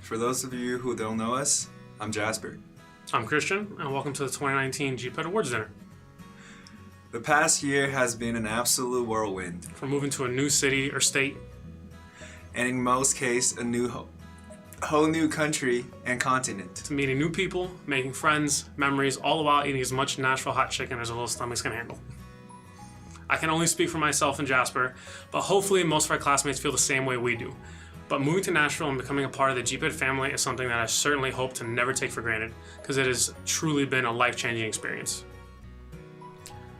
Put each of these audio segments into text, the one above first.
For those of you who don't know us, I'm Jasper. I'm Christian, and welcome to the 2019 GPED Awards Dinner. The past year has been an absolute whirlwind. From moving to a new city or state, and in most cases, a whole new country and continent. to meeting new people, making friends, memories, all the while eating as much Nashville hot chicken as our little stomachs can handle. I can only speak for myself and Jasper, but hopefully most of our classmates feel the same way we do. But moving to Nashville and becoming a part of the GPED family is something that I certainly hope to never take for granted, because it has truly been a life-changing experience.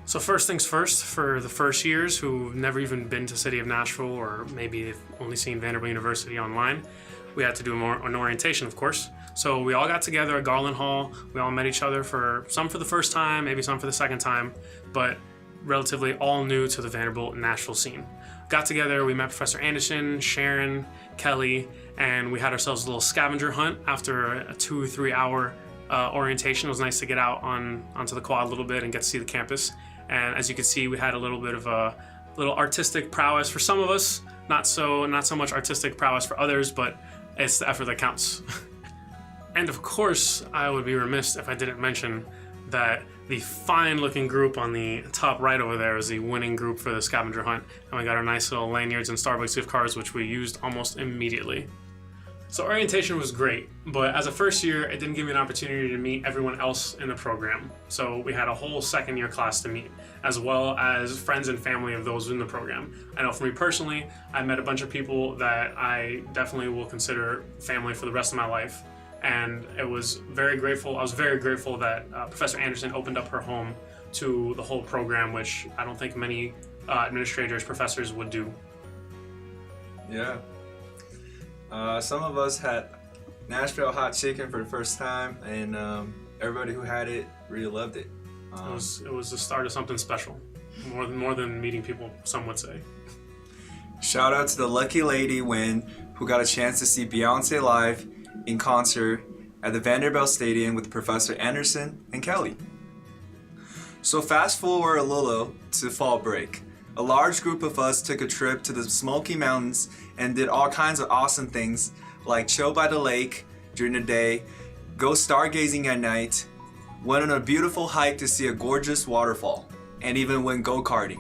So first things first, for the first years who've never even been to the city of Nashville, or maybe they've only seen Vanderbilt University online, we had to do an orientation, of course. So we all got together at Garland Hall. We all met each other, some for the first time, maybe some for the second time, but relatively all new to the Vanderbilt and Nashville scene. Got together, we met Professor Anderson, Sharon, Kelly, and we had ourselves a little scavenger hunt after a 2 or 3 hour orientation. It was nice to get out onto the quad a little bit and get to see the campus. And as you can see, we had a little bit of a little artistic prowess for some of us, not so much artistic prowess for others, but it's the effort that counts. And of course, I would be remiss if I didn't mention that the fine-looking group on the top right over there is the winning group for the scavenger hunt, and we got our nice little lanyards and Starbucks gift cards, which we used almost immediately. So orientation was great, but as a first year, it didn't give me an opportunity to meet everyone else in the program. So we had a whole second year class to meet, as well as friends and family of those in the program. I know for me personally, I met a bunch of people that I definitely will consider family for the rest of my life. And I was very grateful that Professor Anderson opened up her home to the whole program, which I don't think many administrators, professors would do. Yeah. Some of us had Nashville hot chicken for the first time, and everybody who had it really loved it. It was the start of something special, more than meeting people, some would say. Shout out to the lucky lady who got a chance to see Beyonce live in concert at the Vanderbilt Stadium with Professor Anderson and Kelly. So fast forward a little to fall break. A large group of us took a trip to the Smoky Mountains and did all kinds of awesome things, like chill by the lake during the day, go stargazing at night, went on a beautiful hike to see a gorgeous waterfall, and even went go-karting.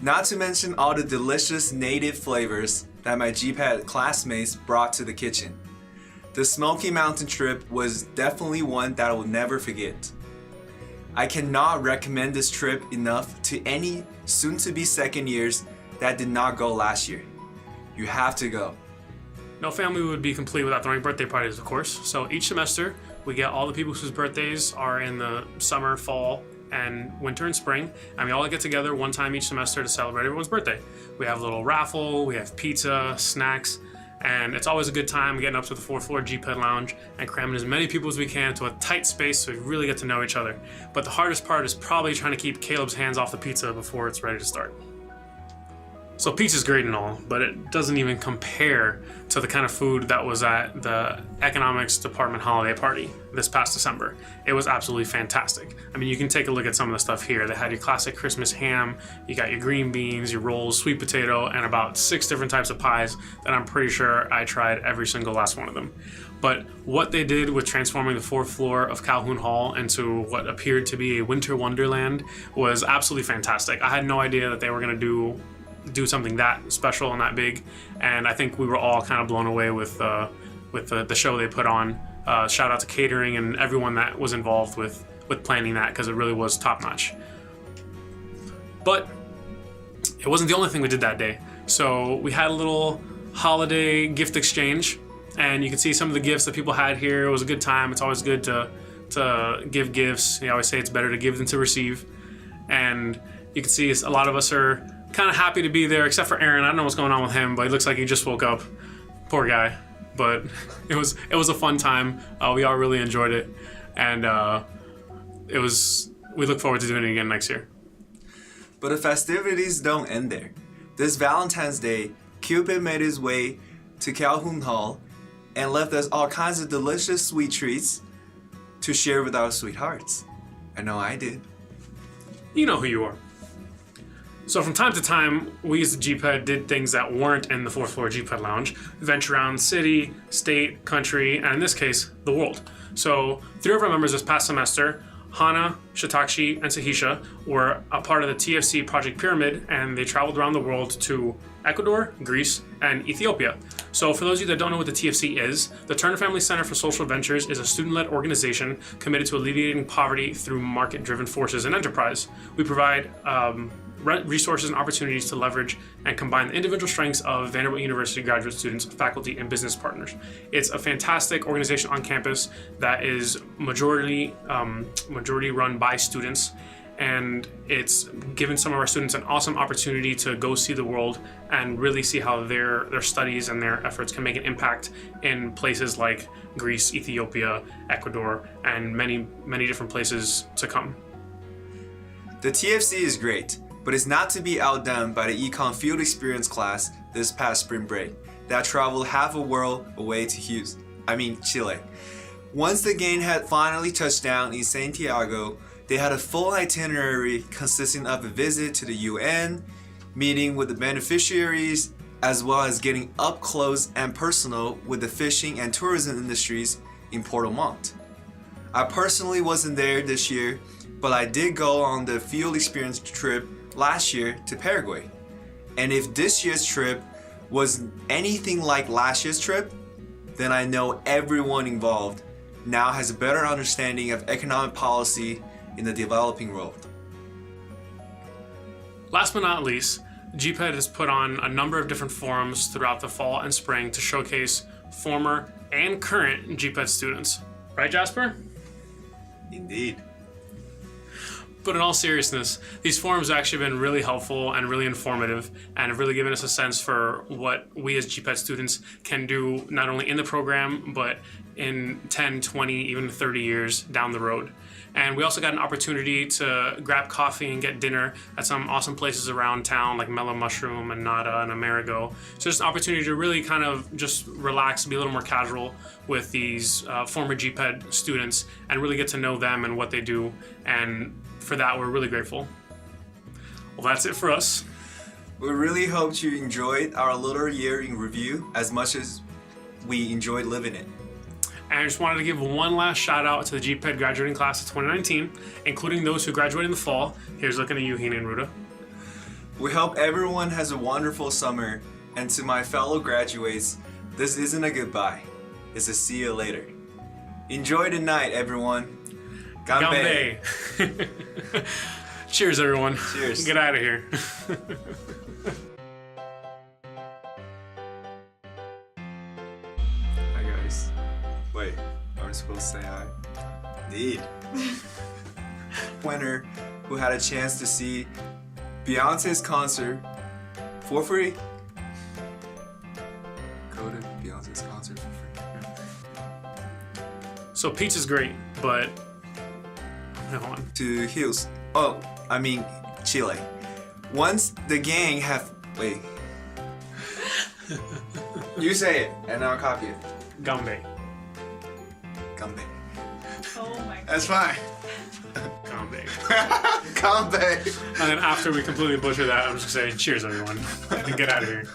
Not to mention all the delicious native flavors that my GPED classmates brought to the kitchen. The Smoky Mountain trip was definitely one that I will never forget. I cannot recommend this trip enough to any soon-to-be second years that did not go last year. You have to go. No family would be complete without throwing birthday parties, of course. So each semester, we get all the people whose birthdays are in the summer, fall, and winter and spring, and we all get together one time each semester to celebrate everyone's birthday. We have a little raffle, we have pizza, snacks, and it's always a good time getting up to the 4th floor GPED lounge and cramming as many people as we can into a tight space so we really get to know each other. But the hardest part is probably trying to keep Caleb's hands off the pizza before it's ready to start. So pizza's great and all, but it doesn't even compare to the kind of food that was at the economics department holiday party this past December. It was absolutely fantastic. I mean, you can take a look at some of the stuff here. They had your classic Christmas ham, you got your green beans, your rolls, sweet potato, and about 6 different types of pies that I'm pretty sure I tried every single last one of them. But what they did with transforming the 4th floor of Calhoun Hall into what appeared to be a winter wonderland was absolutely fantastic. I had no idea that they were gonna do something that special and that big, and I think we were all kind of blown away with the show they put on. Shout out to catering and everyone that was involved with planning that, because it really was top notch. But it wasn't the only thing we did that day. So we had a little holiday gift exchange, and you can see some of the gifts that people had here. It was a good time. It's always good to give gifts. They always say it's better to give than to receive, and you can see a lot of us are kind of happy to be there, except for Aaron. I don't know what's going on with him, but he looks like he just woke up. Poor guy. But it was a fun time. We all really enjoyed it, and we look forward to doing it again next year. But the festivities don't end there. This Valentine's Day, Cupid made his way to Calhoun Hall and left us all kinds of delicious sweet treats to share with our sweethearts. I know I did. You know who you are. So from time to time, we as the GPED did things that weren't in the 4th floor GPED lounge, venture around city, state, country, and in this case, the world. So 3 of our members this past semester, Hana, Shitakshi, and Sahisha, were a part of the TFC Project Pyramid, and they traveled around the world to Ecuador, Greece, and Ethiopia. So for those of you that don't know what the TFC is, the Turner Family Center for Social Ventures is a student-led organization committed to alleviating poverty through market-driven forces and enterprise. We provide resources and opportunities to leverage and combine the individual strengths of Vanderbilt University graduate students, faculty, and business partners. It's a fantastic organization on campus that is majority run by students, and it's given some of our students an awesome opportunity to go see the world and really see how their studies and their efforts can make an impact in places like Greece, Ethiopia, Ecuador, and many, many different places to come. The TFC is great, but it's not to be outdone by the Econ Field Experience class this past spring break that traveled half a world away to Chile. Once the gang had finally touched down in Santiago, they had a full itinerary consisting of a visit to the UN, meeting with the beneficiaries, as well as getting up close and personal with the fishing and tourism industries in Puerto Montt. I personally wasn't there this year, but I did go on the field experience trip last year to Paraguay. And if this year's trip was anything like last year's trip, then I know everyone involved now has a better understanding of economic policy in the developing world. Last but not least, GPED has put on a number of different forums throughout the fall and spring to showcase former and current GPED students. Right, Jasper? Indeed. But in all seriousness, these forums have actually been really helpful and really informative, and have really given us a sense for what we as GPED students can do not only in the program, but in 10, 20, even 30 years down the road. And we also got an opportunity to grab coffee and get dinner at some awesome places around town like Mellow Mushroom and Nada and Amerigo. So just an opportunity to really kind of just relax, be a little more casual with these former GPED students and really get to know them and what they do. And for that, we're really grateful. Well, that's it for us. We really hoped you enjoyed our little year in review as much as we enjoyed living it. And I just wanted to give one last shout out to the GPED graduating class of 2019, including those who graduated in the fall. Here's looking at you, Hina and Ruda. We hope everyone has a wonderful summer, and to my fellow graduates, this isn't a goodbye, it's a see you later. Enjoy the night, everyone. Ganbei. Cheers, everyone. Cheers. Get out of here. Hi, guys. Wait, are we supposed to say hi? Indeed. Winner who had a chance to see Beyonce's concert for free. Go to Beyonce's concert for free. So pizza's great, but hold on. To Chile. Once the gang wait. You say it, and I'll copy it. Ganbei. Ganbei. Oh my god. That's fine. Ganbei. Ganbei. And then after we completely butcher that, I'm just gonna say cheers, everyone. And get out of here.